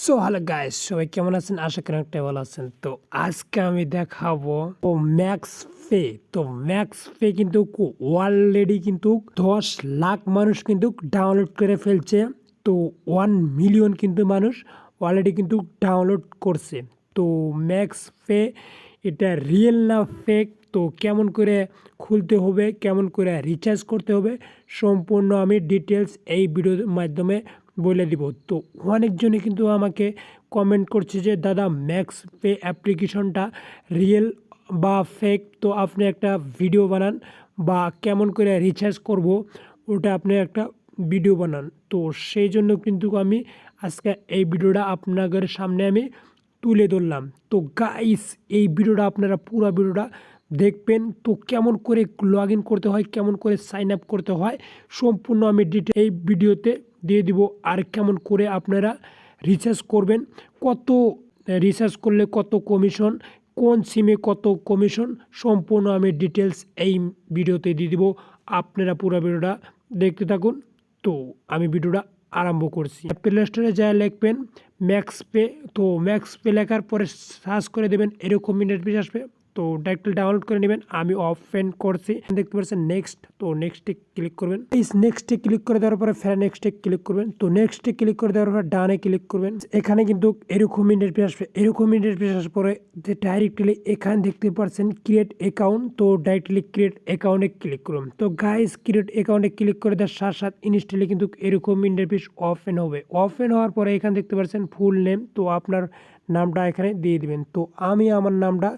So hello guys, সবাই কেমন আছেন? আশা করি অনেকটাই ভালো আছেন। তো আজকে আমি দেখাবো ম্যাক্স পে। তো ম্যাক্স পে কিন্তু অলরেডি কিন্তু 10 লাখ মানুষ কিন্তু ডাউনলোড করে ফেলছে। তো 1 মিলিয়ন কিন্তু মানুষ অলরেডি কিন্তু ডাউনলোড করছে। তো ম্যাক্স পে এটা রিয়েল না ফেক, তো কেমন করে খুলতে হবে, কেমন করে রিচার্জ করতে হবে, সম্পূর্ণ আমি ডিটেলস এই ভিডিওর মাধ্যমে বলে দিব। তো অনেকজনই কিন্তু আমাকে কমেন্ট করছে যে দাদা ম্যাক্স পে অ্যাপ্লিকেশনটা রিয়েল বা ফেক, তো আপনি একটা ভিডিও বানান বা কেমন করে রিচার্জ করব ওটা আপনি একটা ভিডিও বানান। তো সেই জন্য কিন্তু আমি আজকে এই ভিডিওটা আপনাদের সামনে আমি তুলে ধরলাম। তো গাইস, এই ভিডিওটা আপনারা পুরো ভিডিওটা দেখবেন। তো কেমন করে লগ ইন করতে হয়, কেমন করে সাইন আপ করতে হয়, সম্পূর্ণ আমি ডিটেল এই ভিডিওতে দিয়ে দিব। আর কেমন করে আপনারা রিচার্জ করবেন, কত রিচার্জ করলে কত কমিশন, কোন সিমে কত কমিশন, সম্পূর্ণ আমি ডিটেলস এই ভিডিওতে দিয়ে দিব। আপনারা পুরো ভিডিওটা দেখতে থাকুন। তো আমি ভিডিওটা আরম্ভ করছি। প্লে স্টোরে যা লিখবেন ম্যাক্স পে, তো ম্যাক্স পে লেখার পরে সার্চ করে দেবেন, এরকম ইন্টারফেস আসবে। তো ডাইরেক্টলি ডাউনলোড করে নেবেন। আমি ওপেন করছি, দেখতে পাচ্ছেন নেক্সট। তো নেক্সটে ক্লিক করবেন। এই নেক্সটে ক্লিক করে দেওয়ার পরে ফের নেক্সটে ক্লিক করবেন। তো নেক্সটে ক্লিক করে দেওয়ার পরে ডানে ক্লিক করবেন। এখানে কিন্তু এরকম ইন্টারফেস আসবে। এরকম ইন্টারফেস আসার পরে যে ডাইরেক্টলি এখানে দেখতে পাচ্ছেন ক্রিয়েট অ্যাকাউন্ট, তো ডাইরেক্টলি ক্রিয়েট অ্যাকাউন্টে ক্লিক করুন। তো গাইস, ক্রিয়েট অ্যাকাউন্টে ক্লিক করে দেওয়ার সাথে সাথে ইনস্টলে কিন্তু এরকম ইন্টারফেস ওপেন হবে। ওপেন হওয়ার পরে এখানে দেখতে পাচ্ছেন ফুল নেম, তো আপনার নামটা এখানে দিয়ে দিবেন। তো আমি আমার নামটা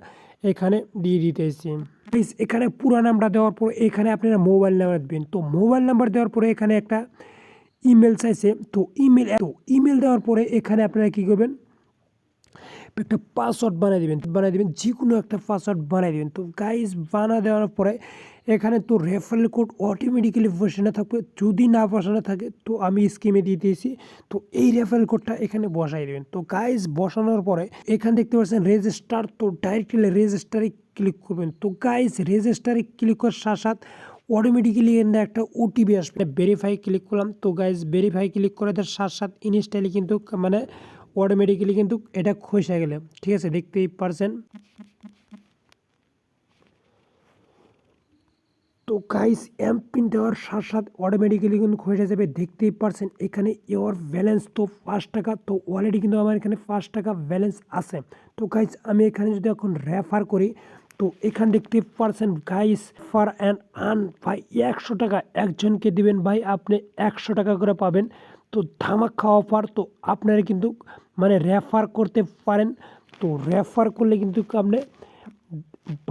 এখানে দিয়ে দিতেছি। এখানে পুরো নামটা দেওয়ার পর এখানে আপনারা মোবাইল নাম্বার দেবেন। তো মোবাইল নাম্বার দেওয়ার পরে এখানে একটা ইমেল চাইছে। তো ইমেল দেওয়ার পরে এখানে আপনারা কী করবেন, একটা পাসওয়ার্ড বানিয়ে দেবেন, যে কোনো একটা পাসওয়ার্ড বানিয়ে দেবেন। তো গাইস, বানা দেওয়ার পরে এখানে তো রেফারেল কোড অটোমেটিক্যালি বসানো থাকবে। যদি না বসানো থাকে তো আমি স্কিমে দিয়ে দিয়েছি। তো এই রেফারেল কোডটা এখানে বসাই দেবেন। তো গাইস, বসানোর পরে এখানে দেখতে পাচ্ছেন রেজিস্টার, তো ডাইরেক্টলি রেজিস্টারে ক্লিক করবেন। তো গাইস, রেজিস্টারে ক্লিক করার সাথে সাথে অটোমেটিক্যালি এখানে একটা ওটিপি আসবে। ভেরিফাই ক্লিক করলাম। তো গাইস, ভেরিফাই ক্লিক করে দেওয়ার সাথে সাথে ইনস্ট্যান্টলি কিন্তু মানে অটোমেটিক্যালি কিন্তু এটা খসে গেলে, ঠিক আছে, দেখতেই পারছেন। তো গাইস, এমপিন দেওয়ার সাথে সাথে অটোমেটিক্যালি কিন্তু খসে যাবে, দেখতেই পারছেন। এখানে ইওর ব্যালেন্স তো 5 টাকা, তো অলরেডি কিন্তু আমার এখানে 5 টাকা ব্যালেন্স আছে। তো গাইস, আমি এখানে যদি এখন রেফার করি, তো এখানে দেখতে পারছেন গাইস, ফার অ্যান্ড আর্ন ভাই 100 টাকা একজনকে দিবেন ভাই, আপনি 100 টাকা করে পাবেন। তো ধামাকা অফার। তো আপনারা কিন্তু মানে রেফার করতে পারেন। তো রেফার করলে কিন্তু আপনি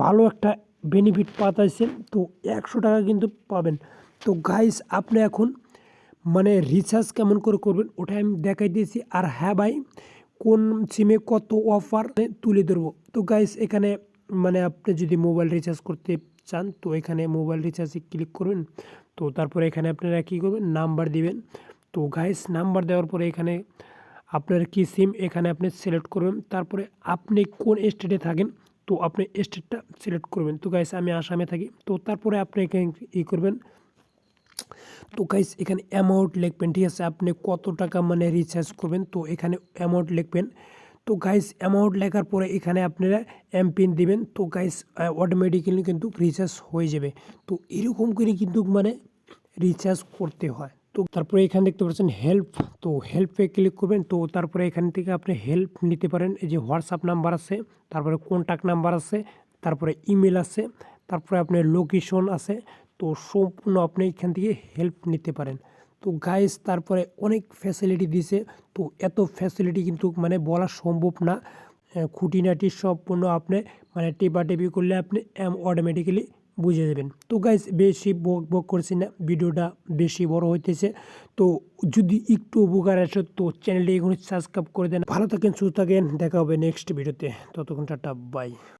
ভালো একটা বেনিফিট পাচ্ছেন। তো 100 টাকা কিন্তু পাবেন। তো গাইস, আপনি এখন মানে রিচার্জ কেমন করে করবেন ওটা আমি দেখাই দিয়েছি। আর হ্যাঁ ভাই, কোন সিমে কত অফার তুলে ধরবো। তো গাইস, এখানে মানে আপনি যদি মোবাইল রিচার্জ করতে চান, তো এখানে মোবাইল রিচার্জে ক্লিক করবেন। তো তারপরে এখানে আপনারা কী করবেন, নাম্বার দিবেন। তো গাইস, নাম্বার দেওয়ার পরে এখানে আপনার কি সিম এখানে আপনি সিলেক্ট করবেন। তারপরে আপনি কোন স্টেটে থাকেন, তো আপনি স্টেটটা সিলেক্ট করবেন। তো গাইস, আমি আসামে থাকি। তো তারপরে আপনি এখানে করবেন। তো গাইস, এখানে অ্যামাউন্ট লিখবেন, ঠিক আছে, আপনি কত টাকা মানে রিচার্জ করবেন, তো এখানে অ্যামাউন্ট লিখবেন। তো গাইস, অ্যামাউন্ট লেখার পরে এখানে আপনারা এমপিন দিবেন। তো গাইস, অটোমেটিক্যালি কিন্তু রিচার্জ হয়ে যাবে। তো এরকম করে কিন্তু মানে রিচার্জ করতে হয়। তো তারপরে এখানে দেখতে পাচ্ছেন হেল্প, তো হেল্পে ক্লিক করবেন। তো তারপরে এখান থেকে আপনি হেল্প নিতে পারেন। এই যে হোয়াটসঅ্যাপ নাম্বার আছে, তারপরে কন্ট্যাক্ট নাম্বার আছে, তারপরে ইমেল আছে, তারপরে আপনার লোকেশন আছে। তো সম্পূর্ণ আপনি এখান থেকে হেল্প নিতে পারেন। তো গাইস, তারপরে অনেক ফ্যাসিলিটি দিছে। তো এত ফ্যাসিলিটি কিন্তু মানে বলা সম্ভব না। খুঁটিনাটি সম্পূর্ণ আপনি মানে টেপাটেপি করলে আপনি অটোমেটিক্যালি বুঝে যাবেন। তো গাইস, বেশি বক করছি না, ভিডিওটা বেশি বড় হইতেছে। তো যদি একটু উপকার আসে তো চ্যানেলটি এখন সাবস্ক্রাইব করে দেন। ভালো থাকেন, সুস্থ থাকেন, দেখা হবে নেক্সট ভিডিওতে। ততক্ষণ টাটা, বাই।